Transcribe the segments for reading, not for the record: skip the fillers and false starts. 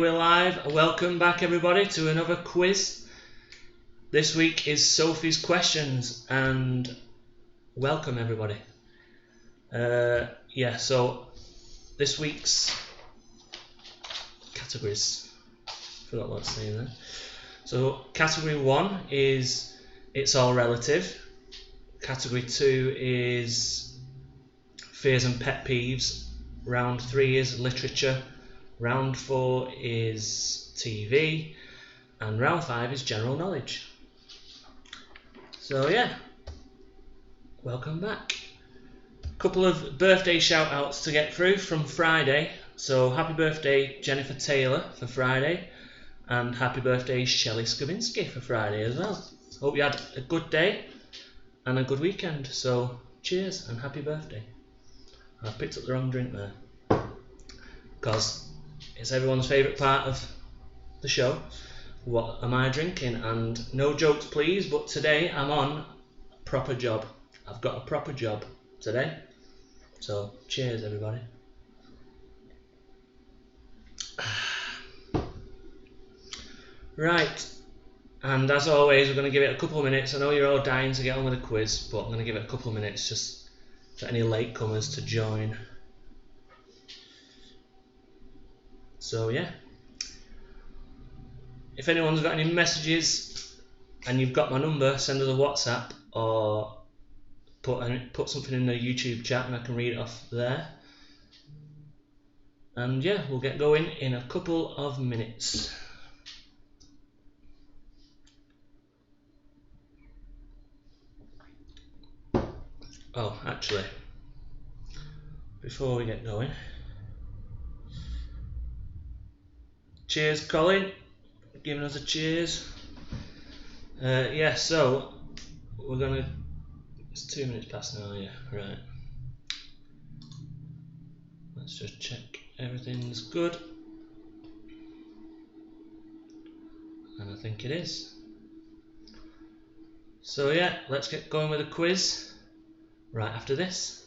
We're live. Welcome back everybody to another quiz. This week is Sophie's questions and welcome everybody. So this week's categories, forgot what to say there. So category 1 is It's All Relative. Category 2 is Fears and Pet Peeves. Round 3 is Literature. Round 4 is TV, and round 5 is General Knowledge. So yeah, welcome back. A couple of birthday shout outs to get through from Friday. So happy birthday Jennifer Taylor for Friday, and happy birthday Shelley Skavinsky for Friday as well. Hope you had a good day and a good weekend. So cheers and happy birthday. I picked up the wrong drink there, because it's everyone's favourite part of the show. What am I drinking? And no jokes please, but today I'm on a proper job. I've got a proper job today. So cheers everybody. Right, and as always we're going to give it a couple of minutes. I know you're all dying to get on with the quiz, but I'm going to give it a couple of minutes just for any latecomers to join. So yeah, if anyone's got any messages and you've got my number, send us a WhatsApp or put something in the YouTube chat and I can read it off there. And yeah, we'll get going in a couple of minutes. Oh, actually, before we get going, cheers Colin, giving us a cheers. So we're gonna, it's 2 minutes past now, yeah, right. Let's just check everything's good. And I think it is. So yeah, let's get going with the quiz right after this.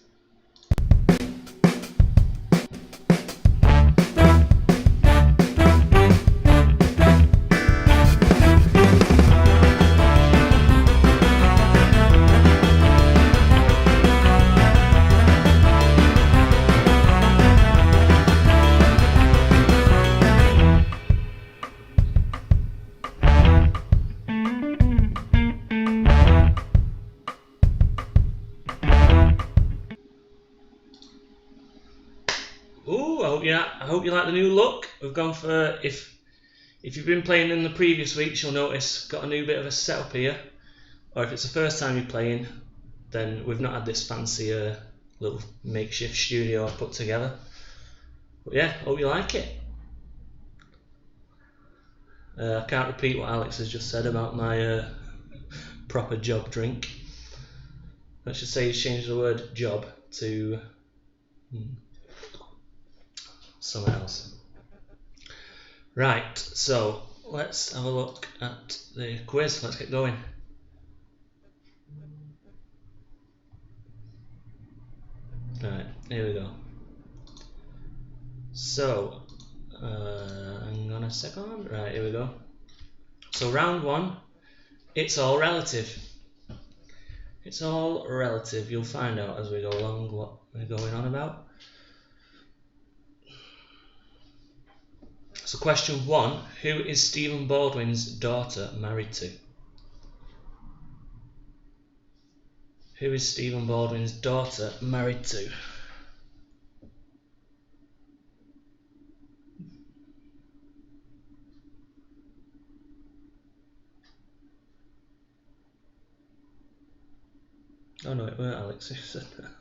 I hope you like the new look. We've gone for, if you've been playing in the previous weeks, you'll notice got a new bit of a setup here. Or if it's the first time you're playing, then we've not had this fancy little makeshift studio I've put together. But yeah, hope you like it. I can't repeat what Alex has just said about my proper job drink. Let's just say he's changed the word job to something else. Right, so let's have a look at the quiz. Let's get going. Right, here we go. So, hang on a second. Right, here we go. So round 1, it's all relative. It's all relative. You'll find out as we go along what we're going on about. So question 1, who is Stephen Baldwin's daughter married to? Who is Stephen Baldwin's daughter married to? Oh no, it weren't Alex who said that.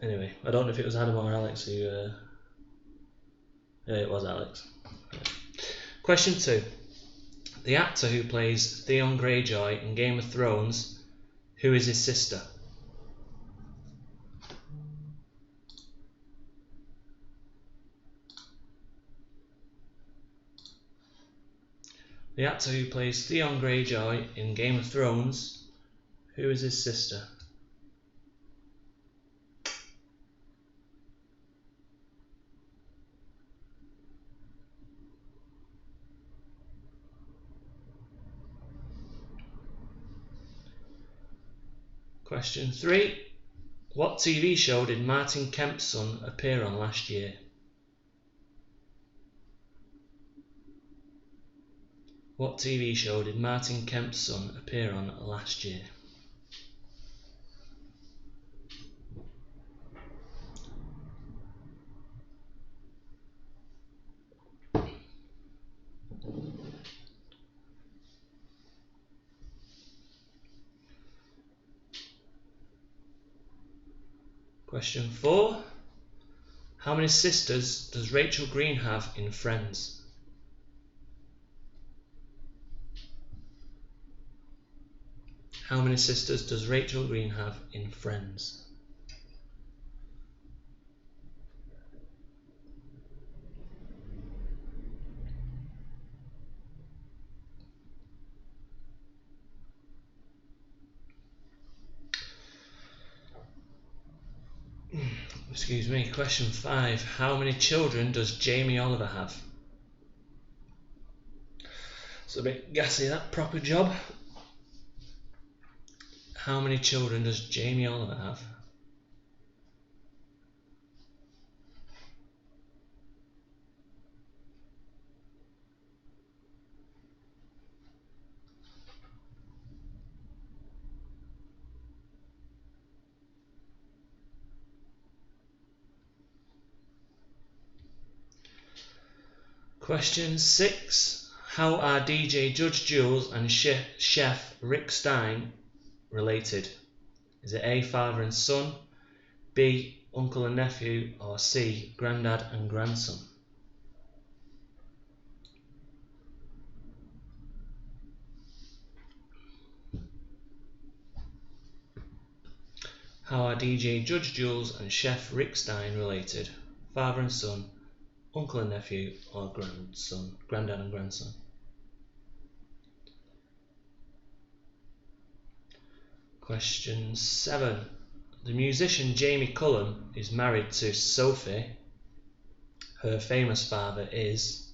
Anyway, I don't know if it was Adam or Alex who... yeah, it was Alex. Question 2. The actor who plays Theon Greyjoy in Game of Thrones, who is his sister? The actor who plays Theon Greyjoy in Game of Thrones, Who is his sister? Question 3. What TV show did Martin Kemp's son appear on last year? What TV show did Martin Kemp's son appear on last year? Question 4. How many sisters does Rachel Green have in Friends? How many sisters does Rachel Green have in Friends? Excuse me. Question 5. How many children does Jamie Oliver have? It's a bit gassy, that proper job. How many children does Jamie Oliver have? Question 6. How are DJ Judge Jules and Chef Rick Stein related? Is it A, father and son, B, uncle and nephew, or C, granddad and grandson? How are DJ Judge Jules and Chef Rick Stein related? Father and son, uncle and nephew, or granddad and grandson? Question 7. The musician Jamie Cullum is married to Sophie. Her famous father is...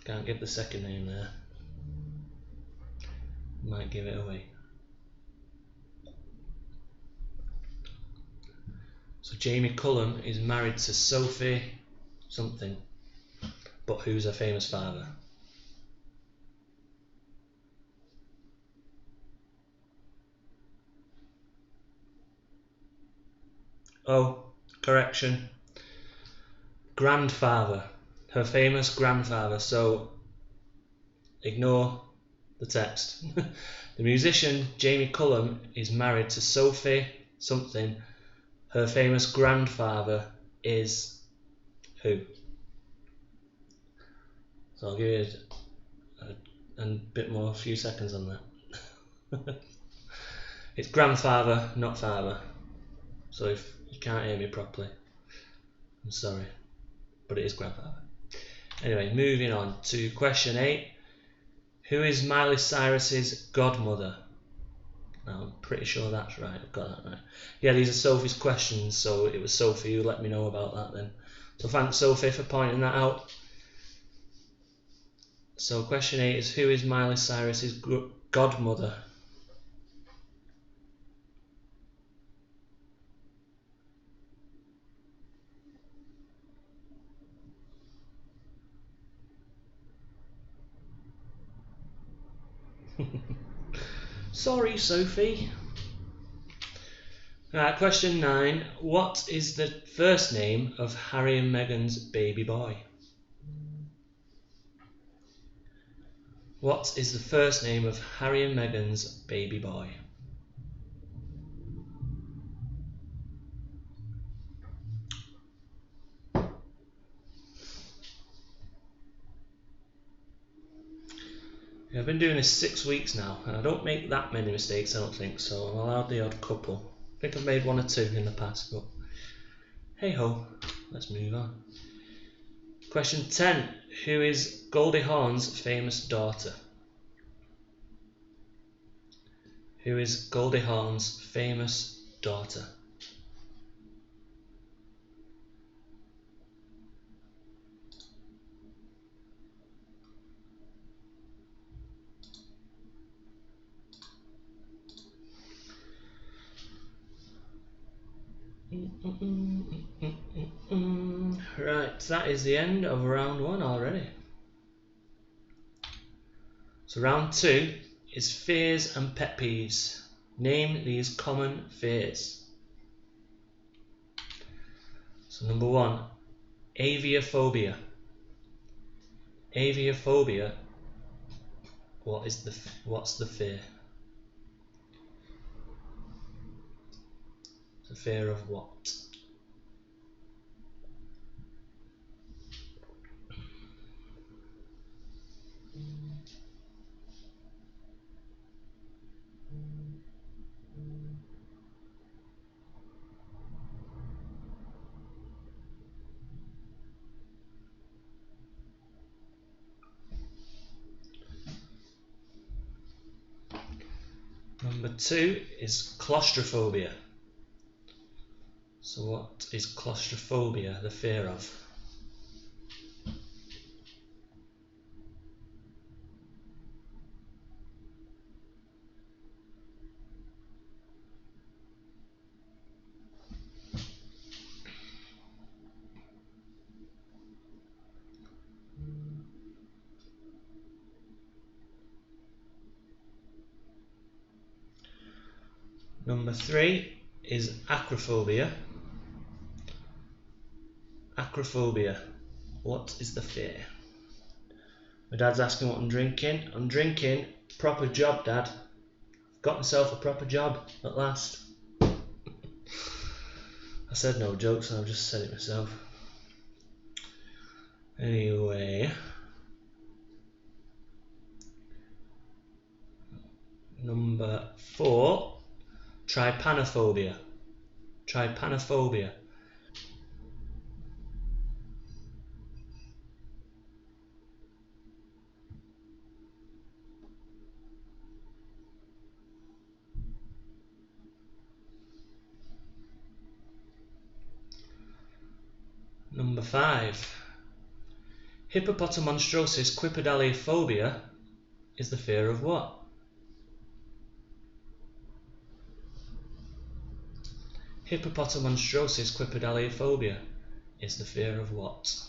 Can't give the second name there. Might give it away. So Jamie Cullum is married to Sophie something, but who's her famous father? Oh, correction. Grandfather. Her famous grandfather. So ignore the text. The musician Jamie Cullum is married to Sophie something. Her famous grandfather is who? So I'll give you a bit more, a few seconds on that. It's grandfather, not father. So if you can't hear me properly, I'm sorry, but it is grandfather. Anyway, moving on to question 8. Who is Miley Cyrus's godmother? Now, I'm pretty sure that's right. I've got that right. Yeah, these are Sophie's questions, so it was Sophie who let me know about that then. So thanks, Sophie, for pointing that out. So question 8 is, who is Miley Cyrus's godmother? Sorry, Sophie. Right, question 9. What is the first name of Harry and Meghan's baby boy? What is the first name of Harry and Meghan's baby boy? I've been doing this 6 weeks now, and I don't make that many mistakes, I don't think, so I'm allowed the odd couple. I think I've made 1 or 2 in the past, but hey ho, let's move on. Question 10. Who is Goldie Hawn's famous daughter? Who is Goldie Hawn's famous daughter? Right, that is the end of round 1 already. So round 2 is fears and pet peeves. Name these common fears. So number 1, aviophobia. Aviophobia. What's the fear? The fear of what? Number 2 is claustrophobia. So what is claustrophobia the fear of? Number 3 is acrophobia. Acrophobia. What is the fear? My dad's asking what I'm drinking. I'm drinking proper job, Dad. Got myself a proper job at last. I said no jokes and I've just said it myself. Anyway. Number 4, trypanophobia. Trypanophobia. Number 5, hippopotamonstrosis quipedaliophobia is the fear of what? Hippopotamonstrosis quipedaliophobia is the fear of what?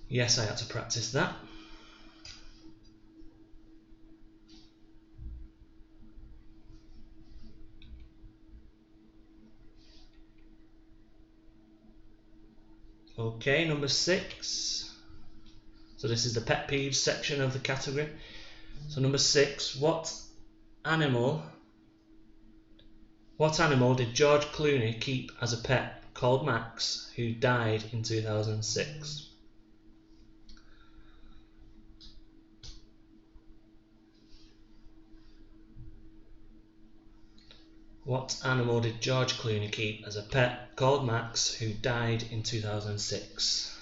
Yes, I had to practice that. Okay, number 6. So this is the pet peeves section of the category. So number 6, what animal did George Clooney keep as a pet called Max, who died in 2006? What animal did George Clooney keep as a pet called Max, who died in 2006?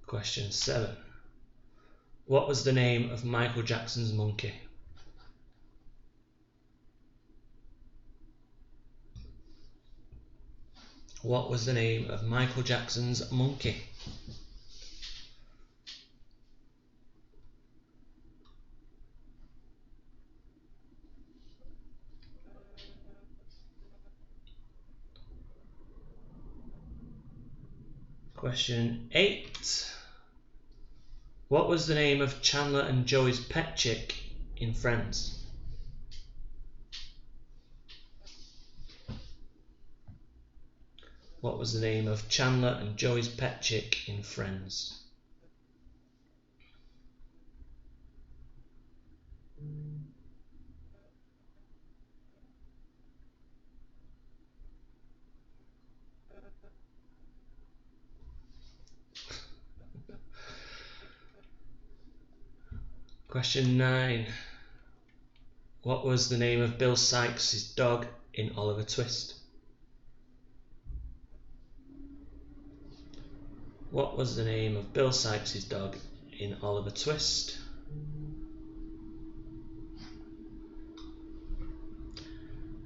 Question 7. What was the name of Michael Jackson's monkey? What was the name of Michael Jackson's monkey? Question 8. What was the name of Chandler and Joey's pet chick in Friends? What was the name of Chandler and Joey's pet chick in Friends? Question 9. What was the name of Bill Sikes' dog in Oliver Twist? What was the name of Bill Sikes' dog in Oliver Twist?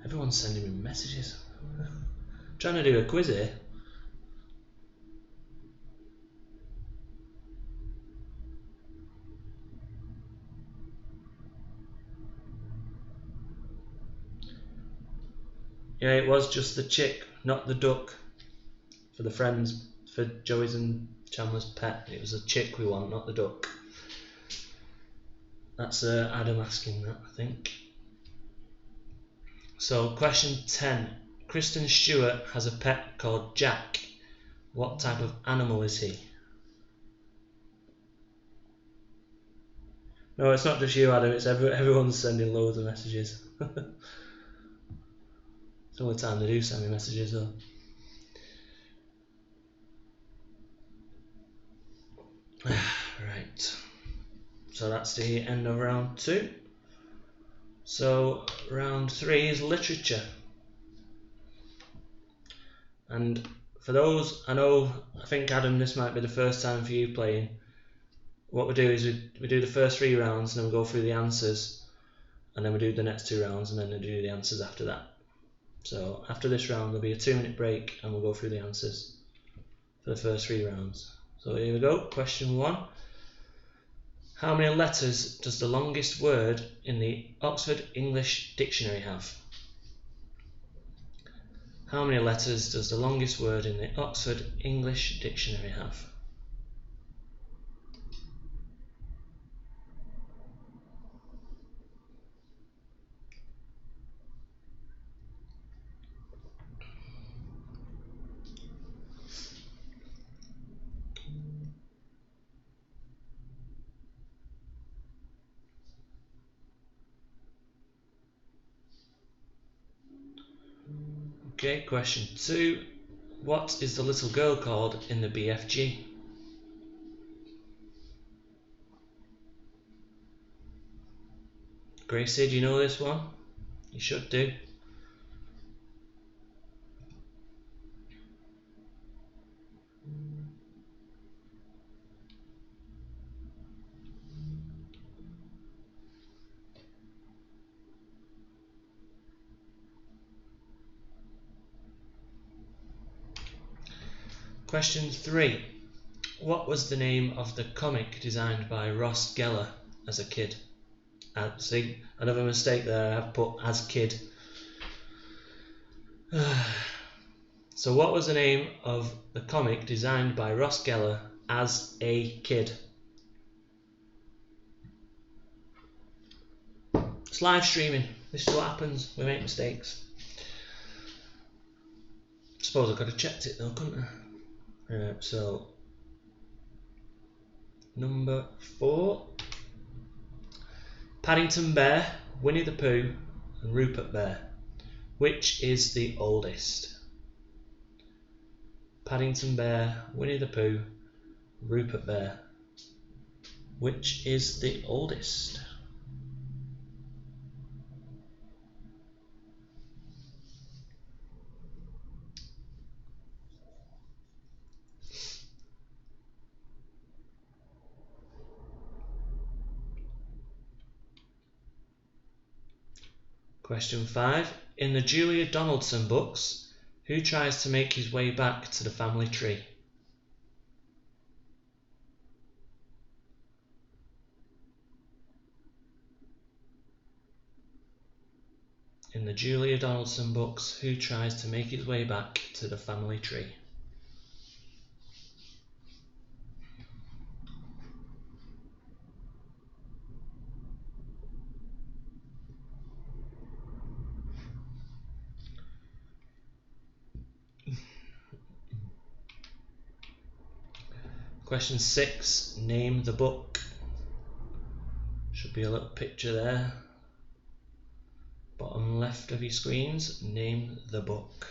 Everyone's sending me messages. I'm trying to do a quiz here. Yeah, it was just the chick, not the duck. For the friends, for Joey's and Chandler's pet, it was a chick we want, not the duck. That's Adam asking that, I think. So, question 10. Kristen Stewart has a pet called Jack. What type of animal is he? No, it's not just you, Adam. It's everyone's sending loads of messages. It's the only time they do send me messages, though. Right. So that's the end of round 2. So round 3 is literature. And for those, I think Adam, this might be the first time for you playing. What we do is we do the first 3 rounds and then we go through the answers, and then we do the next 2 rounds and then we do the answers after that. So after this round there'll be a 2-minute break and we'll go through the answers for the first 3 rounds. So here we go, question 1. How many letters does the longest word in the Oxford English Dictionary have? How many letters does the longest word in the Oxford English Dictionary have? Okay, question 2. What is the little girl called in the BFG? Gracie, do you know this one? You should do. Question 3. What was the name of the comic designed by Ross Geller as a kid? See, another mistake there, I've put as kid. So what was the name of the comic designed by Ross Geller as a kid? It's live streaming. This is what happens. We make mistakes. Suppose I could have checked it though, couldn't I? So number 4. Paddington Bear, Winnie the Pooh and Rupert Bear. Which is the oldest? Paddington Bear, Winnie the Pooh, Rupert Bear. Which is the oldest? Question 5. In the Julia Donaldson books, who tries to make his way back to the family tree? In the Julia Donaldson books, who tries to make his way back to the family tree? Question 6. Name the book. Should be a little picture there. Bottom left of your screens. Name the book.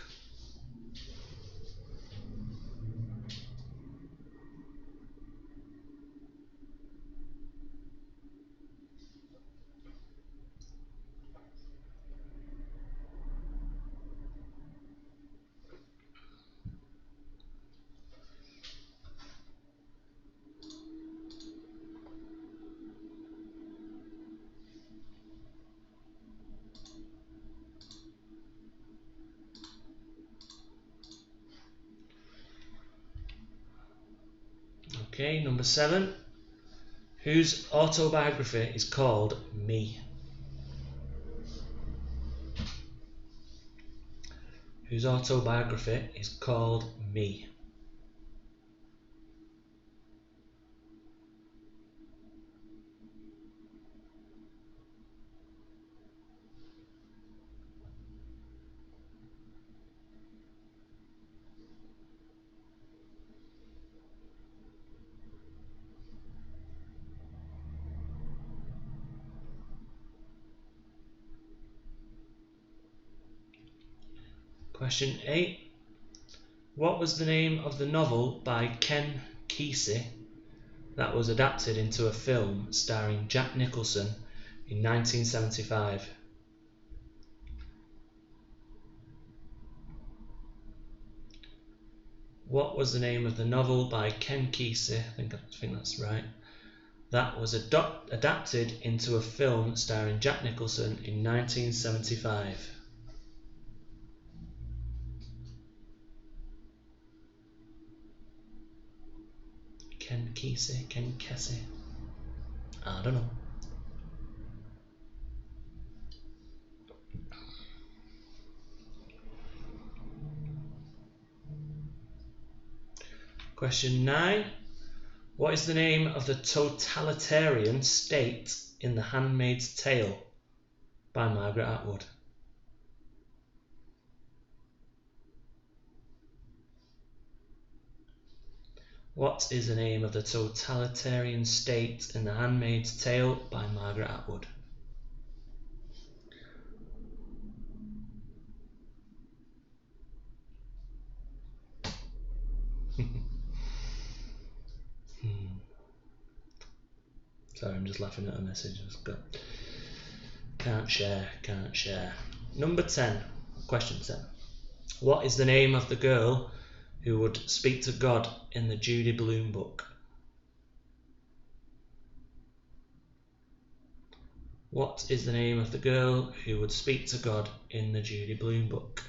Okay, number 7. Whose autobiography is called Me? Whose autobiography is called Me? Question 8. What was the name of the novel by Ken Kesey that was adapted into a film starring Jack Nicholson in 1975? What was the name of the novel by Ken Kesey, I think that's right, that was adapted into a film starring Jack Nicholson in 1975? Ken Kesey. I don't know. Question 9. What is the name of the totalitarian state in The Handmaid's Tale by Margaret Atwood? What is the name of the totalitarian state in The Handmaid's Tale by Margaret Atwood? Sorry, I'm just laughing at a message. Can't share. Number 10. Question 10. What is the name of the girl who would speak to God in the Judy Blume book? What is the name of the girl who would speak to God in the Judy Blume book?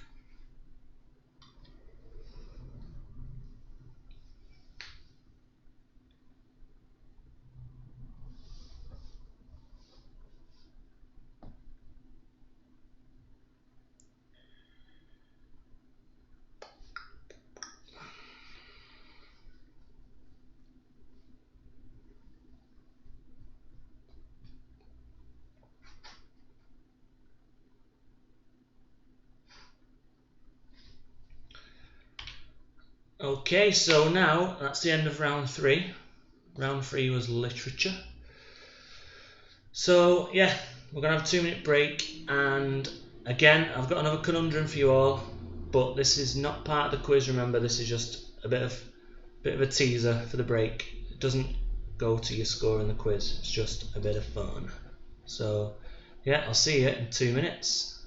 Okay, so now that's the end of round 3. Round 3 was literature. So yeah, we're going to have a 2-minute break, and again, I've got another conundrum for you all, but this is not part of the quiz, remember, this is just a bit of a teaser for the break. It doesn't go to your score in the quiz, it's just a bit of fun. So yeah, I'll see you in 2 minutes.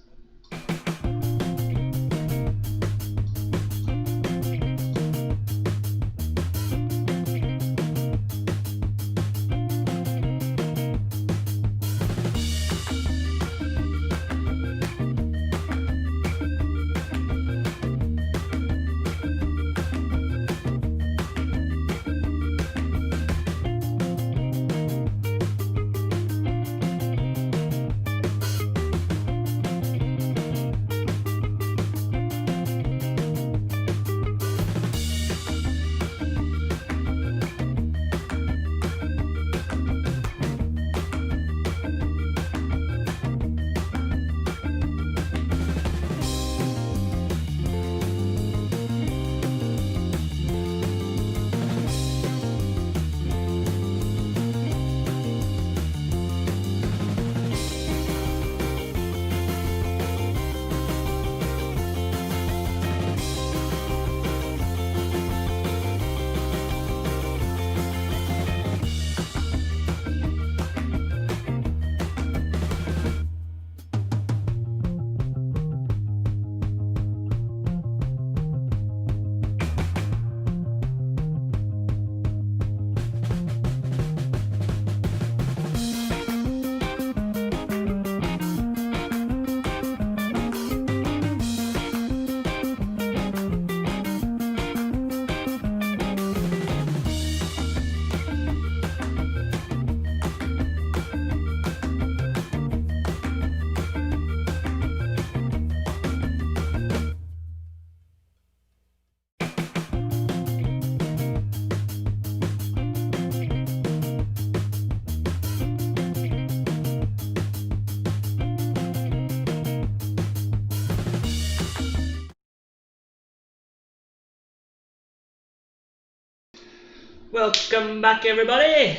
Welcome back, everybody.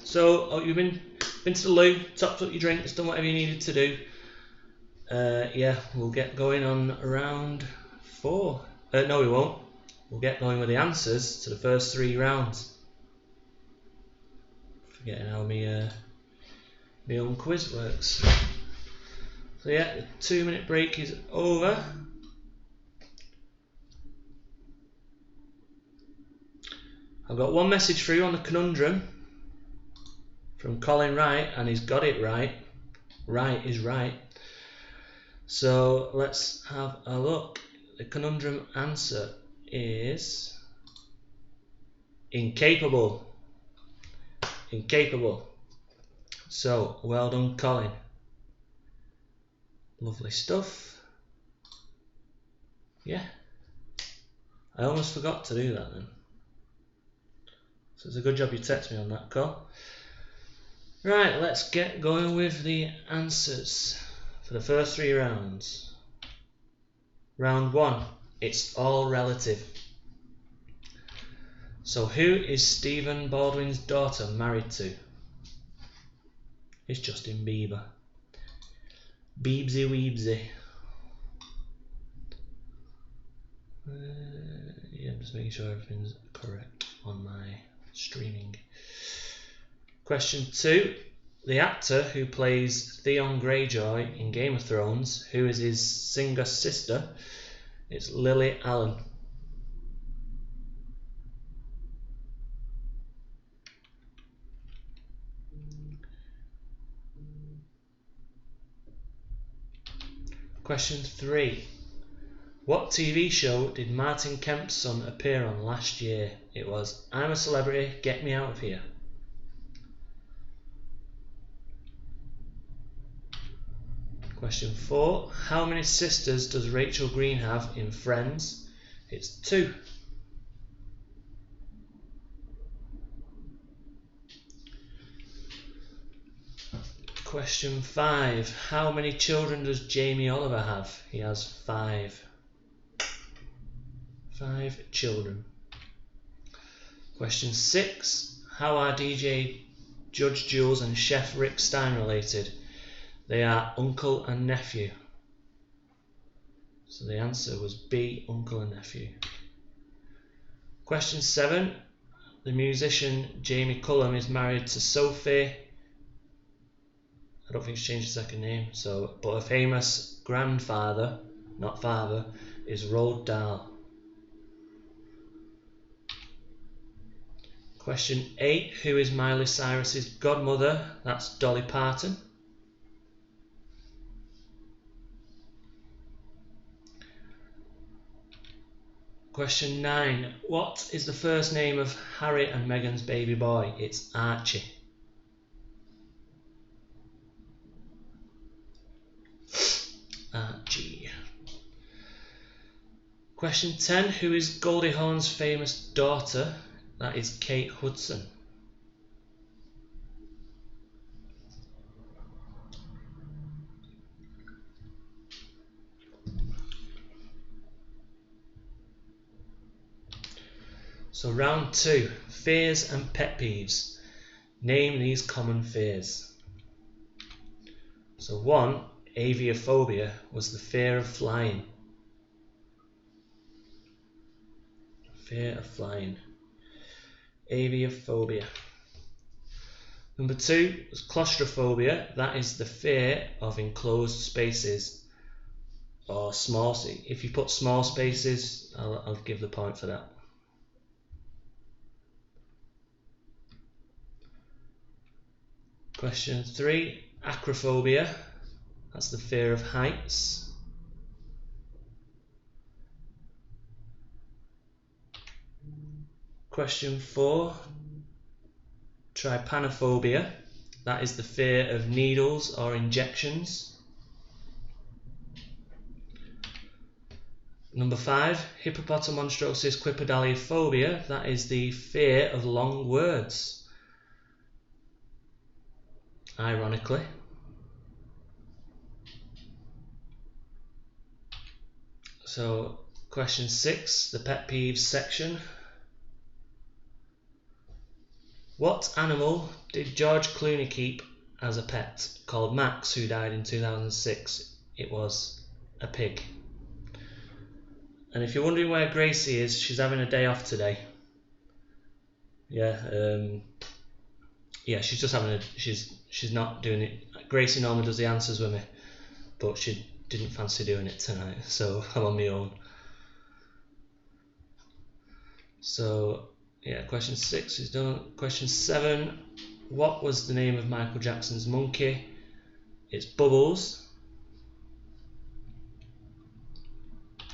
So, you've been to the loo, topped up your drinks, done whatever you needed to do. Yeah, we'll get going on round 4. No, we won't. We'll get going with the answers to the first 3 rounds. Forgetting how my own quiz works. So yeah, the 2-minute break is over. I've got one message through on the conundrum from Colin Wright, and he's got it right. Right is right. So let's have a look. The conundrum answer is incapable. Incapable. So well done, Colin. Lovely stuff. Yeah. I almost forgot to do that then. So it's a good job you texted me on that, Col. Right, let's get going with the answers for the first 3 rounds. Round 1, it's all relative. So who is Stephen Baldwin's daughter married to? It's Justin Bieber. Beebsy Weebsy. Yeah, I'm just making sure everything's correct on my streaming. Question 2. The actor who plays Theon Greyjoy in Game of Thrones, who is his singer sister, it's Lily Allen. Question 3. What TV show did Martin Kemp's son appear on last year? It was I'm a Celebrity, Get Me Out of Here. Question 4. How many sisters does Rachel Green have in Friends? It's 2. Question 5. How many children does Jamie Oliver have? He has 5. 5 children. Question 6. How are DJ Judge Jules and Chef Rick Stein related? They are uncle and nephew. So the answer was B, uncle and nephew. Question 7. The musician Jamie Cullum is married to Sophie. I don't think she's changed her second name. But her famous grandfather, not father, is Roald Dahl. Question 8. Who is Miley Cyrus's godmother? That's Dolly Parton. Question 9. What is the first name of Harry and Meghan's baby boy? It's Archie. Archie. Question 10. Who is Goldie Hawn's famous daughter? That is Kate Hudson. So round 2, fears and pet peeves. Name these common fears. So 1, aviophobia, was the fear of flying. Fear of flying. Aviophobia. Number 2 was claustrophobia. That is the fear of enclosed spaces or small. If you put small spaces, I'll give the point for that. Question 3, acrophobia. That's the fear of heights. Question 4, trypanophobia. That is the fear of needles or injections. Number 5, hippopotamonstrosis quipedaliophobia. That is the fear of long words. Ironically. So, question 6, the pet peeves section. What animal did George Clooney keep as a pet called Max, who died in 2006? It was a pig. And if you're wondering where Gracie is, she's having a day off today. Yeah, she's just having she's not doing it. Gracie normally does the answers with me, but she didn't fancy doing it tonight, so I'm on my own. So yeah, question 6 is done. Question 7, what was the name of Michael Jackson's monkey? It's Bubbles.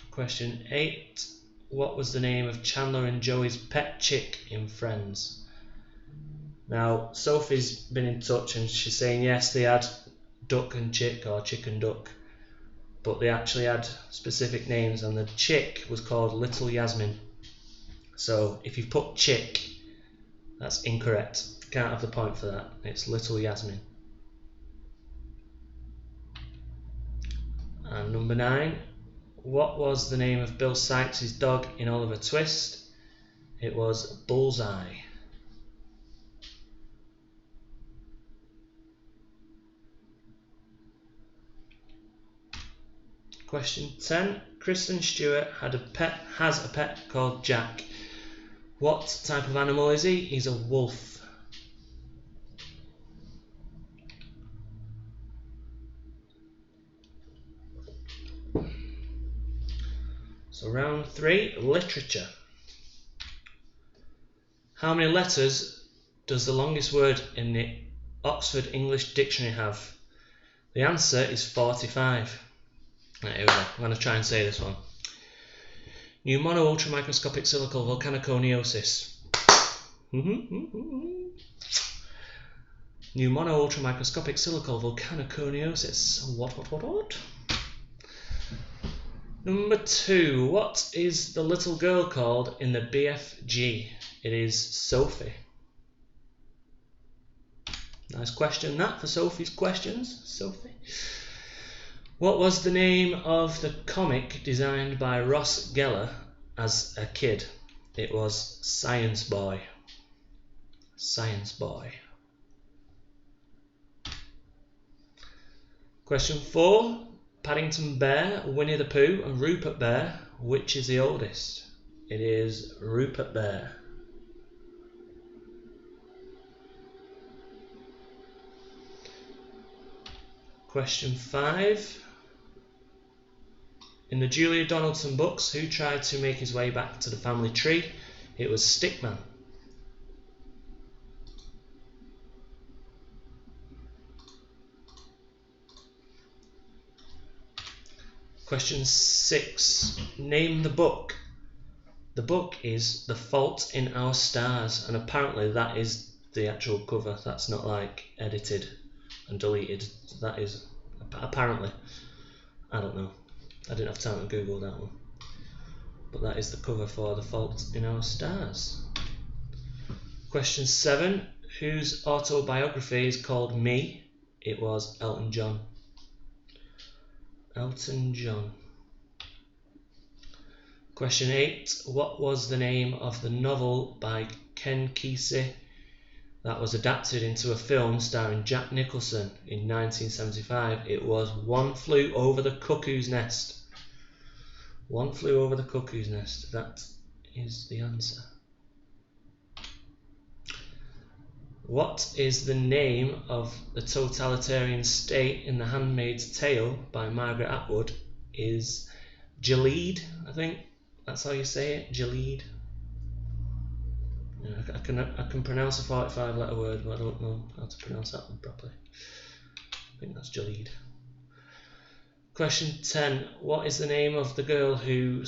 Question 8, what was the name of Chandler and Joey's pet chick in Friends? Now, Sophie's been in touch and she's saying yes, they had duck and chick, or chick and duck, but they actually had specific names, and the chick was called Little Yasmin. So if you've put chick, that's incorrect. Can't have the point for that. It's Little Yasmin. And number 9, what was the name of Bill Sykes' dog in Oliver Twist? It was Bullseye. Question 10, Kristen Stewart has a pet called Jack. What type of animal is he? He's a wolf. So round 3, literature. How many letters does the longest word in the Oxford English Dictionary have? The answer is 45. Right, here we go. I'm going to try and say this one. Pneumono-ultramicroscopic silical volcanoconiosis. Pneumono-ultramicroscopic silical volcanoconiosis. What? Number 2. What is the little girl called in the BFG? It is Sophie. Nice question that for Sophie's questions. Sophie. What was the name of the comic designed by Ross Geller as a kid? It was Science Boy. Science Boy. Question 4. Paddington Bear, Winnie the Pooh and Rupert Bear. Which is the oldest? It is Rupert Bear. Question 5. In the Julia Donaldson books, who tried to make his way back to the family tree? It was Stickman. Question 6. Name the book. The book is The Fault in Our Stars, and apparently that is the actual cover. That's not like edited and deleted. That is apparently. I don't know. I didn't have time to Google that one. But that is the cover for The Fault in Our Stars. Question 7. Whose autobiography is called Me? It was Elton John. Elton John. Question 8. What was the name of the novel by Ken Kesey that was adapted into a film starring Jack Nicholson in 1975? It was One Flew Over the Cuckoo's Nest. One Flew Over the Cuckoo's Nest. That is the answer. What is the name of the totalitarian state in The Handmaid's Tale by Margaret Atwood? Is Gilead, I think that's how you say it, Gilead. Yeah, I can pronounce a 45-letter word, but I don't know how to pronounce that one properly. I think that's Gilead. Question 10. What is the name of the girl who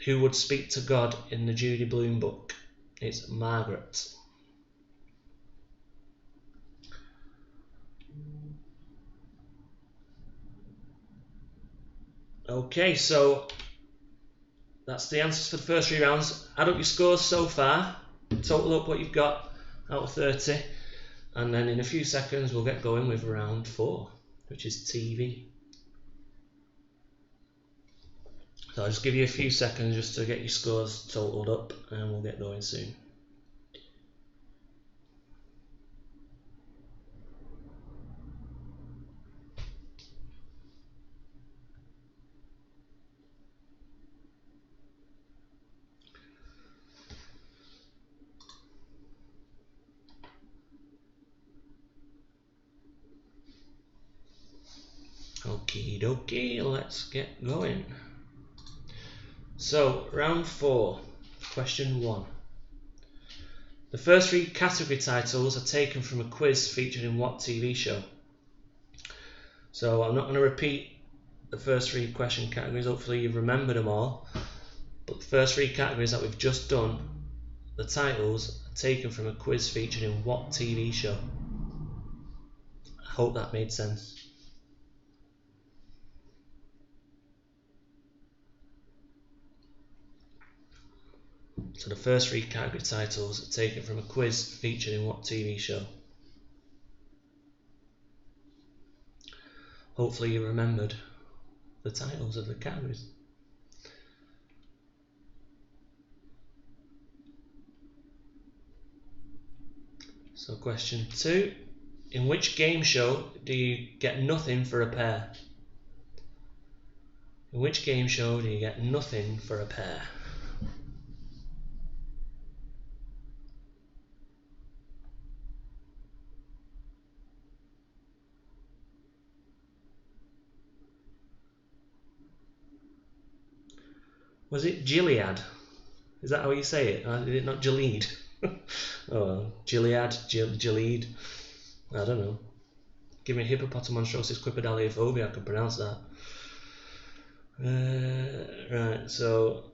would speak to God in the Judy Blume book? It's Margaret. Okay, so that's the answers for the first 3 rounds. Add up your scores so far, total up what you've got out of 30, and then in a few seconds we'll get going with round 4, which is TV. So I'll just give you a few seconds just to get your scores totaled up, and we'll get going soon. Okie dokie, let's get going. So, round 4, question 1. The first 3 category titles are taken from a quiz featured in what TV show? So, I'm not going to repeat the first 3 question categories, hopefully you've remembered them all. But the first 3 categories that we've just done, the titles are taken from a quiz featured in what TV show? I hope that made sense. So the first 3 category titles are taken from a quiz featured in what TV show? Hopefully you remembered the titles of the categories. So question 2. In which game show do you get nothing for a pair? In which game show do you get nothing for a pair? Was it Gilead? Is that how you say it? Is it not Gilead? Oh, Gilead, Gilead. I don't know. Give me hippopotamonstrosis quipedaliophobia, I can pronounce that. Right, so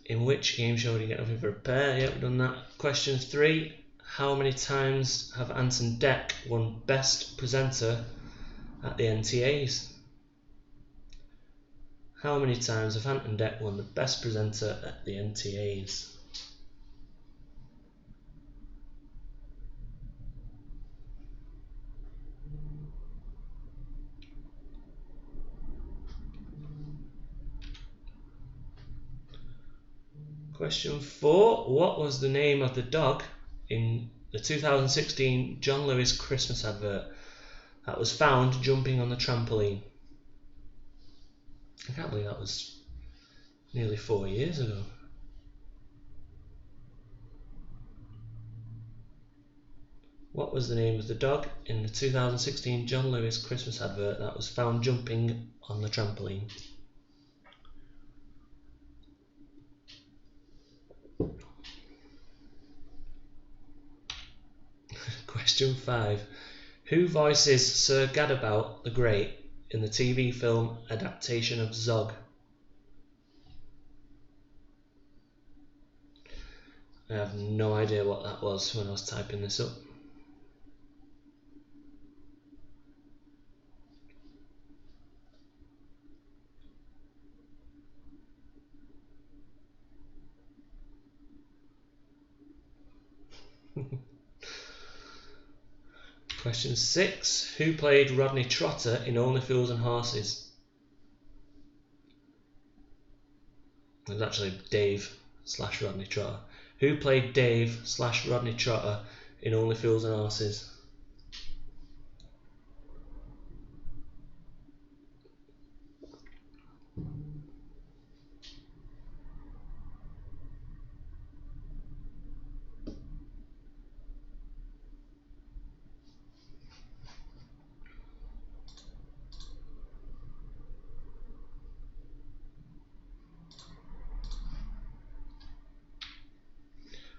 in which game show do you get nothing for a pair? Yep, we've done that. Question 3. How many times have Ant and Dec won Best Presenter at the NTAs? How many times have Ant and Dec won the Best Presenter at the NTAs? Question 4. What was the name of the dog in the 2016 John Lewis Christmas advert that was found jumping on the trampoline? I can't believe that was nearly 4 years ago. What was the name of the dog in the 2016 John Lewis Christmas advert that was found jumping on the trampoline? Question 5. Who voices Sir Gadabout the Great in the TV film adaptation of Zog? I have no idea what that was when I was typing this up. Question 6. Who played Rodney Trotter in Only Fools and Horses? It was actually Dave / Rodney Trotter. Who played Dave / Rodney Trotter in Only Fools and Horses?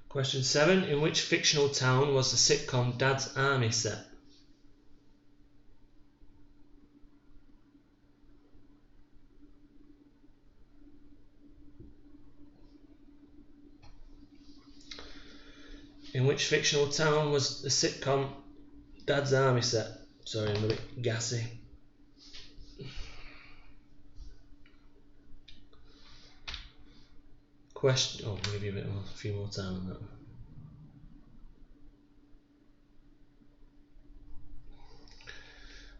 Question 7. In which fictional town was the sitcom Dad's Army set? In which fictional town was the sitcom Dad's Army set? Sorry, I'm a bit gassy. Question. Oh, I'll give you a few more time on that one.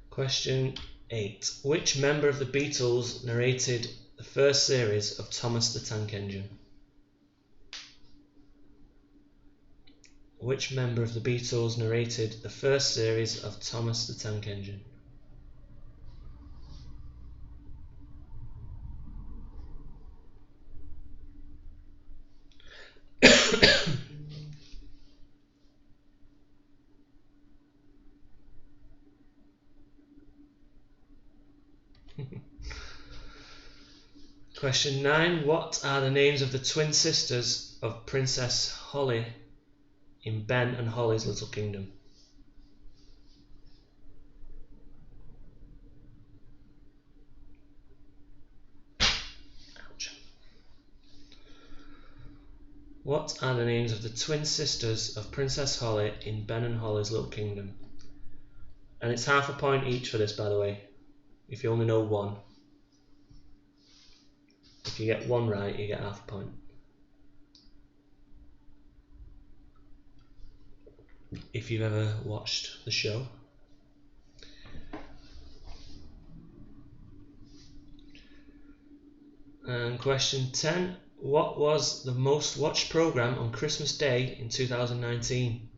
Question 8. Which member of the Beatles narrated the first series of Thomas the Tank Engine? Which member of the Beatles narrated the first series of Thomas the Tank Engine? Question 9. What are the names of the twin sisters of Princess Holly in Ben and Holly's Little Kingdom? Ouch. What are the names of the twin sisters of Princess Holly in Ben and Holly's Little Kingdom? And it's half a point each for this, by the way, if you only know one. If you get one right, you get half a point. If you've ever watched the show. And question 10. What was the most watched programme on Christmas Day in 2019?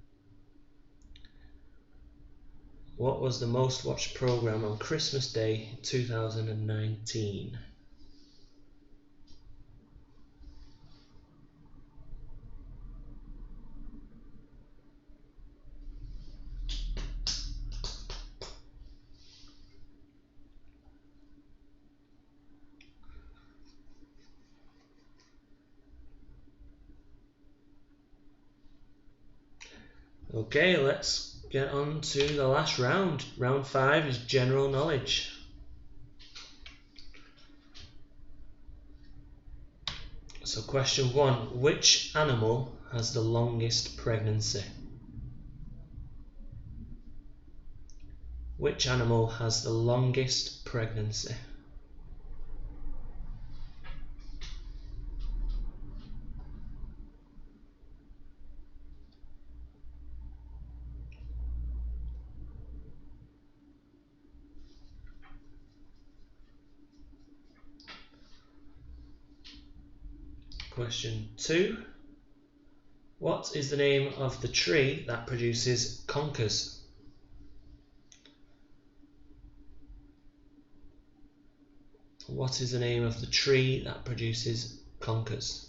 What was the most watched programme on Christmas Day in 2019? Okay, let's get on to the last round. Round 5 is general knowledge. So question 1. Which animal has the longest pregnancy? Which animal has the longest pregnancy? Question 2. What is the name of the tree that produces conkers? What is the name of the tree that produces conkers?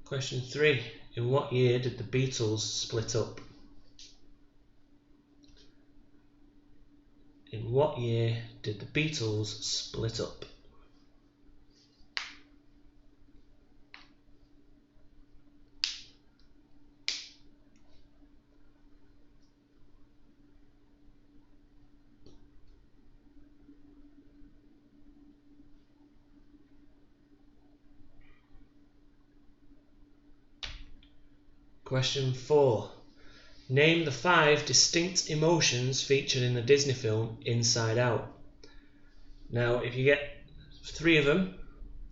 Question 3. In what year did the Beatles split up? In what year did the Beatles split up? Question 4. Name the 5 distinct emotions featured in the Disney film Inside Out. Now, if you get 3 of them,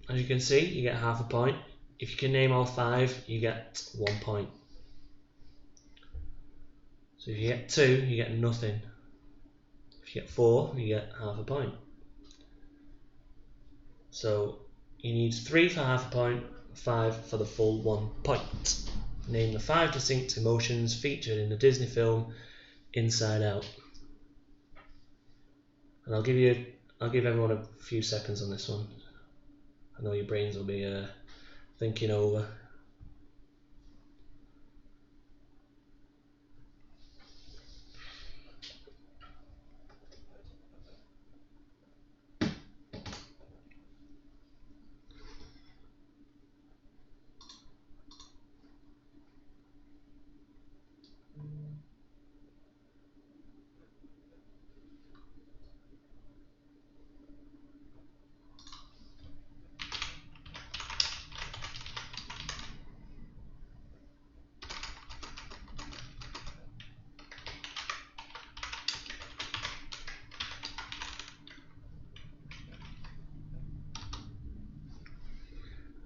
as you can see, you get half a point. If you can name all 5, you get 1 point. So if you get 2, you get nothing. If you get 4, you get half a point. So you need 3 for half a point, 5 for the full 1 point. Name the 5 distinct emotions featured in the Disney film Inside Out. And I'll give everyone a few seconds on this one. I know your brains will be thinking over.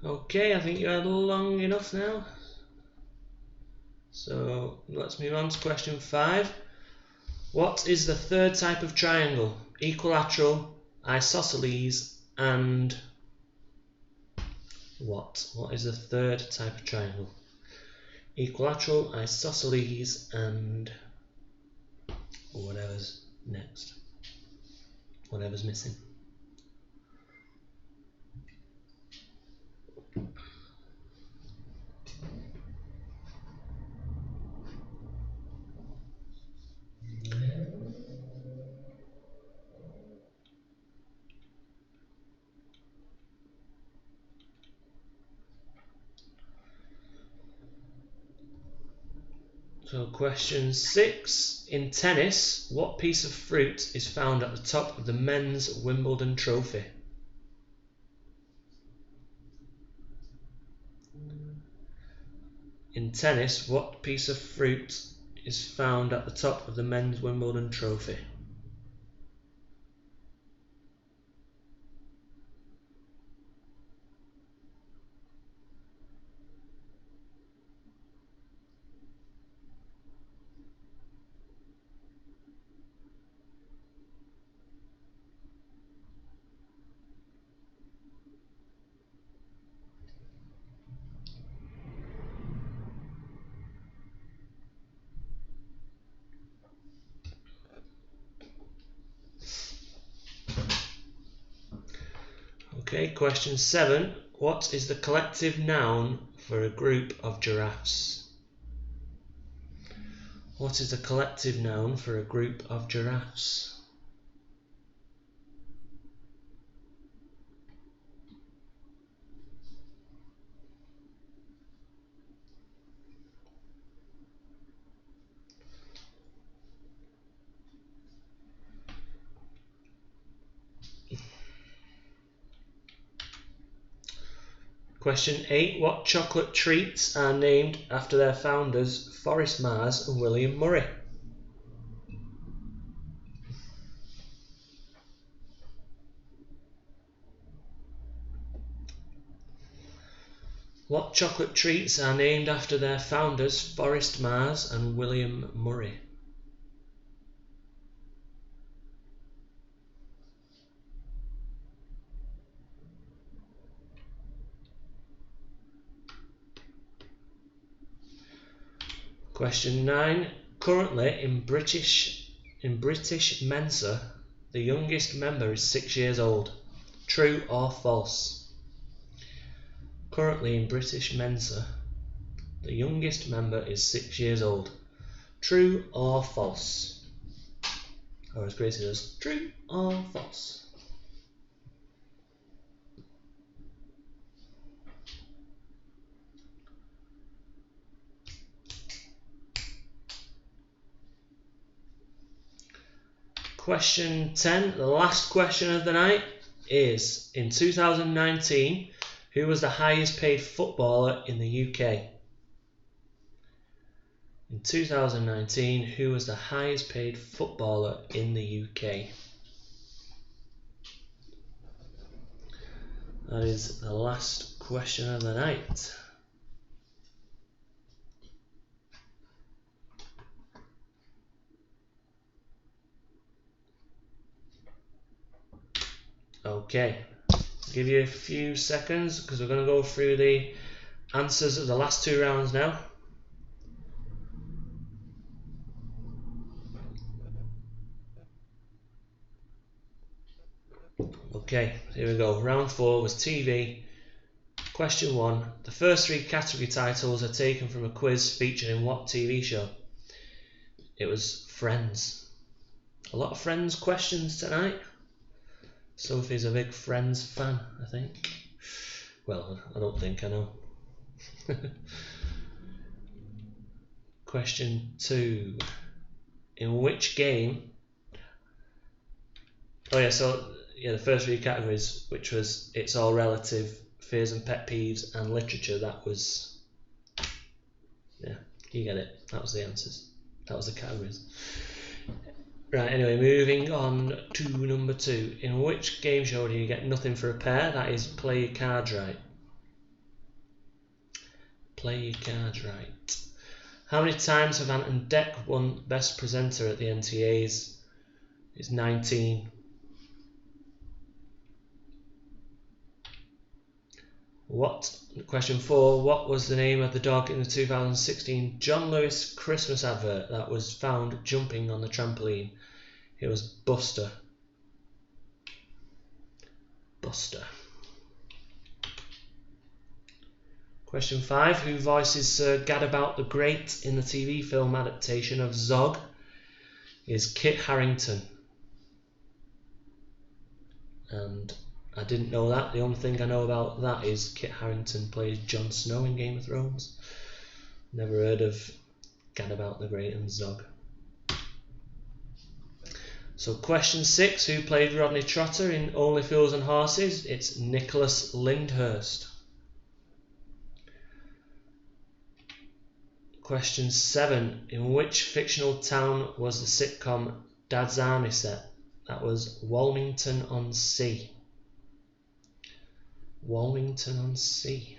Okay, I think you had long enough now. So let's move on to question 5. What is the third type of triangle? Equilateral, isosceles, and what? What is the third type of triangle? Equilateral, isosceles, and whatever's next. whatever's missing. So question 6. In tennis, what piece of fruit is found at the top of the men's Wimbledon trophy? In tennis, what piece of fruit is found at the top of the men's Wimbledon trophy? Okay, question 7. What is the collective noun for a group of giraffes? What is the collective noun for a group of giraffes? Question 8. What chocolate treats are named after their founders, Forrest Mars and William Murray? What chocolate treats are named after their founders, Forrest Mars and William Murray? Question 9. Currently in British Mensa, the youngest member is 6 years old. True or false? Currently in British Mensa, the youngest member is 6 years old. True or false? Or as Gracie does, true or false? Question 10, the last question of the night, is in 2019, who was the highest paid footballer in the UK? In 2019, who was the highest paid footballer in the UK? That is the last question of the night. Okay, give you a few seconds because we're going to go through the answers of the last 2 rounds now. Okay, here we go. Round 4 was TV. Question 1. The first 3 category titles are taken from a quiz featured in what TV show? It was Friends. A lot of Friends questions tonight. Sophie's a big Friends fan, I think. Well, I don't think, I know. Question 2. In which game... Oh yeah, so the first 3 categories, which was It's All Relative, Fears and Pet Peeves, and Literature, that was... Yeah, you get it. That was the answers. That was the categories. Right, anyway, moving on to number 2. In which game show do you get nothing for a pair? That is Play Your Cards Right. Play Your Cards Right. How many times have Ant and Dec won Best Presenter at the NTAs? It's 19. Question 4. What was the name of the dog in the 2016 John Lewis Christmas advert that was found jumping on the trampoline? It was Buster. Buster. Question 5. Who voices Sir Gadabout the Great in the TV film adaptation of Zog? Is Kit Harington. And I didn't know that. The only thing I know about that is Kit Harington plays Jon Snow in Game of Thrones. Never heard of Gadabout the Great and Zog. So question 6, who played Rodney Trotter in Only Fools and Horses? It's Nicholas Lyndhurst. Question 7, in which fictional town was the sitcom Dad's Army set? That was Walmington-on-Sea. Walmington-on-Sea.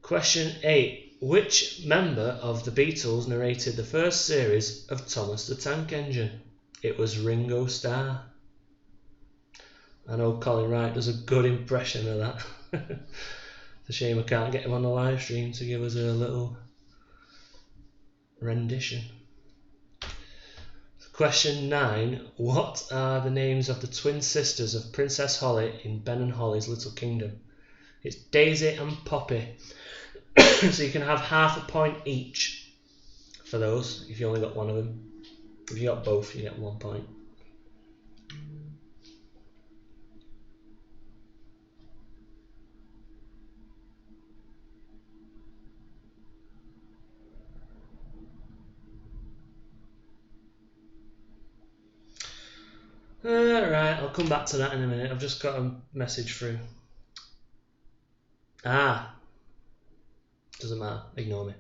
Question 8, which member of the Beatles narrated the first series of Thomas the Tank Engine? It was Ringo Starr. I know Colin Wright does a good impression of that. It's a shame I can't get him on the live stream to give us a little rendition. Question 9. What are the names of the twin sisters of Princess Holly in Ben and Holly's Little Kingdom? It's Daisy and Poppy. So you can have half a point each for those if you only got one of them. If you got both, you get 1 point. Right, I'll come back to that in a minute. I've just got a message through. Doesn't matter, ignore me.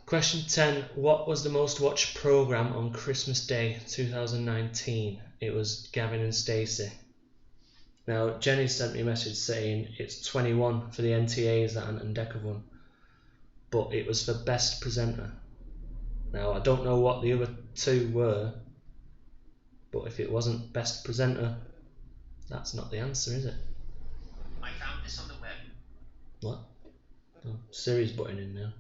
Question 10. What was the most watched programme on Christmas Day 2019? It was Gavin and Stacey. Now, Jenny sent me a message saying it's 21 for the NTAs, that Ant and Dec have won. But it was for Best Presenter. Now, I don't know what the other two were. But if it wasn't Best Presenter, that's not the answer, is it? I found this on the web. What? Oh, Siri's butting in now.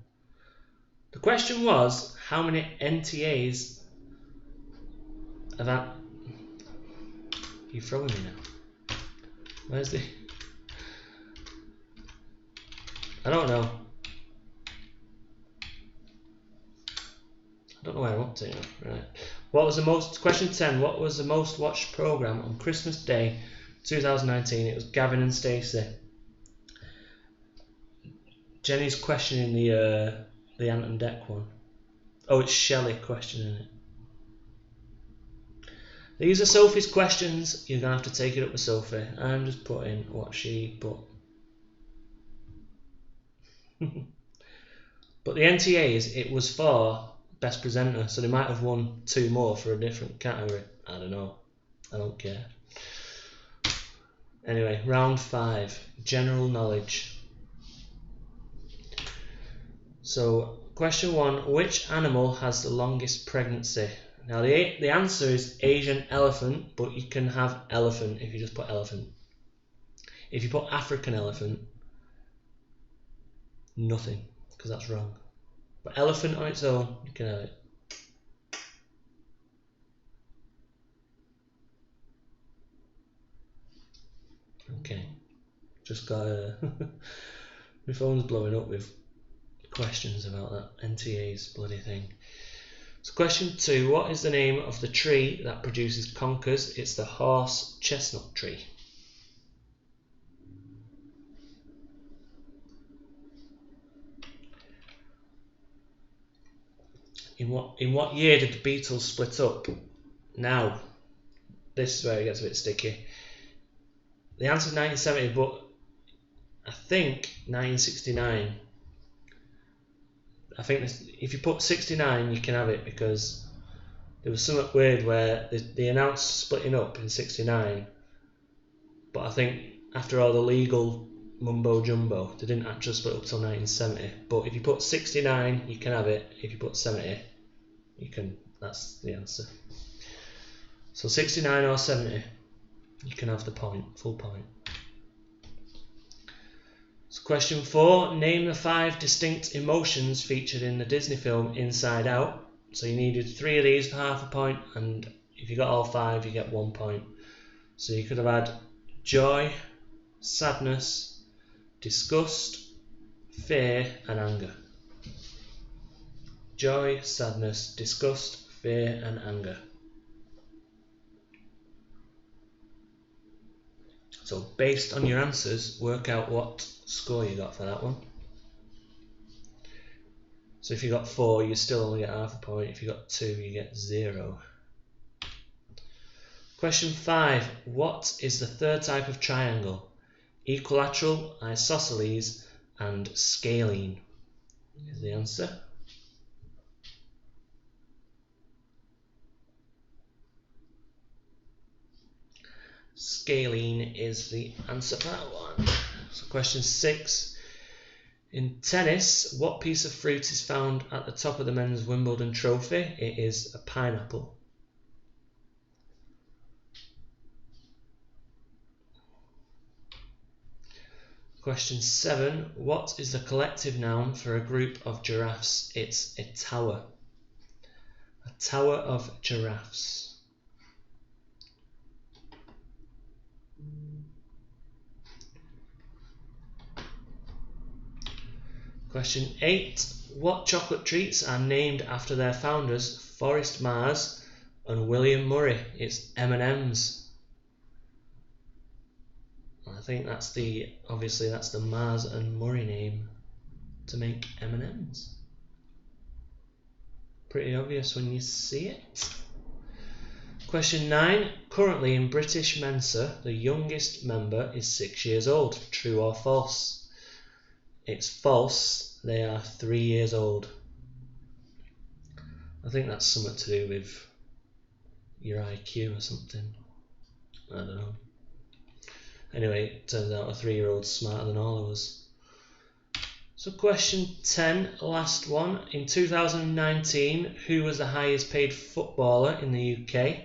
The question was, how many NTAs have that? You're throwing me now. Where's the? I don't know. I don't know where I'm up to now. Right. Question 10, what was the most watched programme on Christmas Day 2019? It was Gavin and Stacey. Jenny's questioning the Ant and Dec one. Oh, it's Shelley questioning it. These are Sophie's questions. You're going to have to take it up with Sophie. I'm just putting what she put. But the NTAs, it was for Best Presenter, so they might have won 2 more for a different category. I don't know. I don't care. Anyway, round 5, general knowledge. So, question 1, which animal has the longest pregnancy? Now, the answer is Asian elephant, but you can have elephant if you just put elephant. If you put African elephant, nothing, because that's wrong. But elephant on its own, you can have it. Okay, just got my phone's blowing up with questions about that NTA's bloody thing. So question 2, what is the name of the tree that produces conkers? It's the horse chestnut tree. In what year did the Beatles split up? Now, this is where it gets a bit sticky. The answer is 1970, but I think 1969. I think if you put 69, you can have it, because there was something weird where they announced splitting up in 69, but I think after all the legal mumbo jumbo, they didn't actually split up till 1970. But if you put 69, you can have it. If you put 70, you can. That's the answer. So 69 or 70, you can have the point, full point. So question 4, name the 5 distinct emotions featured in the Disney film Inside Out. So you needed 3 of these for half a point and if you got all 5, you get 1 point. So you could have had joy, sadness, disgust, fear and anger. Joy, sadness, disgust, fear and anger. So based on your answers, work out what score you got for that one. So if you got 4, you still only get half a point. If you got 2, you get 0. Question 5. What is the third type of triangle? Equilateral, isosceles and scalene is the answer. Scalene is the answer for that one. So question 6. In tennis, what piece of fruit is found at the top of the men's Wimbledon trophy? It is a pineapple. Question 7. What is the collective noun for a group of giraffes? It's a tower. A tower of giraffes. Question 8. What chocolate treats are named after their founders, Forrest Mars and William Murray? It's M&M's. I think that's obviously that's the Mars and Murray name to make M&M's. Pretty obvious when you see it. Question 9. Currently in British Mensa, the youngest member is 6 years old. True or false? It's false. They are 3 years old. I think that's something to do with your IQ or something. I don't know. Anyway, it turns out a 3-year-old's smarter than all of us. So question 10, last one. In 2019, who was the highest paid footballer in the UK?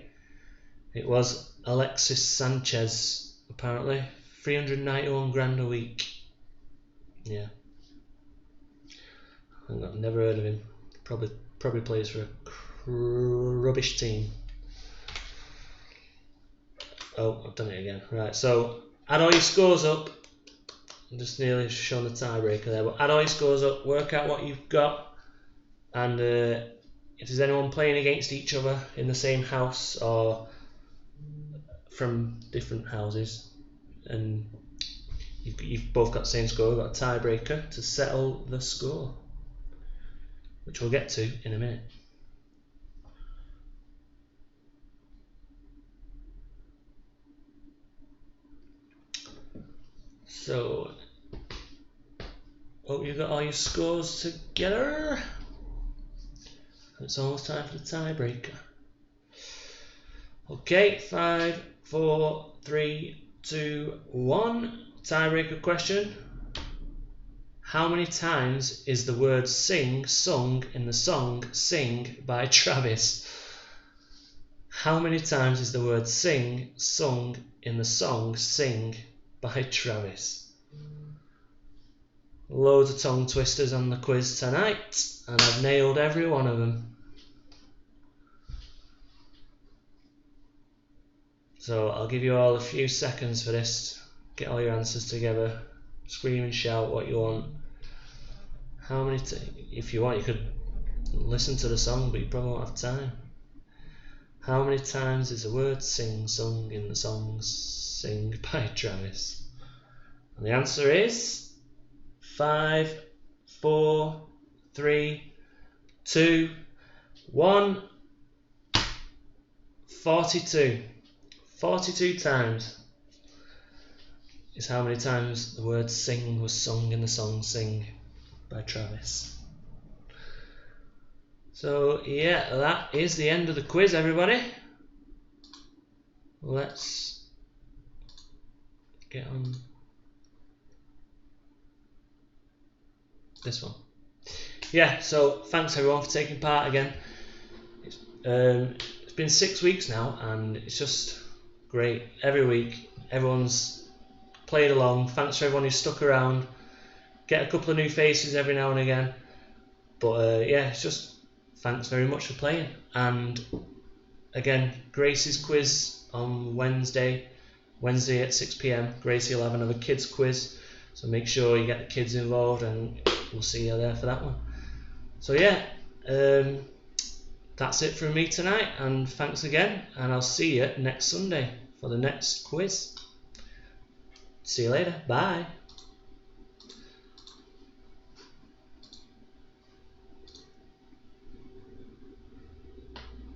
It was Alexis Sanchez, apparently. 391 grand a week. Yeah. I've never heard of him. Probably plays for a rubbish team. Oh, I've done it again. Right, so add all your scores up. I'm just nearly showing the tiebreaker there, but add all your scores up, work out what you've got, and if there's anyone playing against each other in the same house or from different houses, and you've both got the same score, we've got a tiebreaker to settle the score, which we'll get to in a minute. So, hope you've got all your scores together. It's almost time for the tiebreaker. Okay, 5, 4, 3, 2, 1. Tiebreaker question. How many times is the word sing sung in the song Sing by Travis? How many times is the word sing sung in the song Sing by Travis? Loads of tongue twisters on the quiz tonight, and I've nailed every one of them. So I'll give you all a few seconds for this. Get all your answers together. Scream and shout what you want. How many if you want, you could listen to the song, but you probably won't have time. How many times is the word sing sung in the song Sing by Travis? And the answer is 5, 4, 3, 2, 1. 42. 42 times is how many times the word sing was sung in the song Sing by Travis. So yeah, that is the end of the quiz, everybody. Let's get on this one. Yeah, so thanks everyone for taking part again. It's been 6 weeks now, and it's just great. Every week, everyone's played along. Thanks for everyone who stuck around. Get a couple of new faces every now and again. But yeah, it's just thanks very much for playing. And again, Gracie's quiz on Wednesday at 6 p.m. Gracie will have another kids quiz, so make sure you get the kids involved, and we'll see you there for that one. So yeah, that's it from me tonight, and thanks again, and I'll see you next Sunday for the next quiz. See you later. Bye.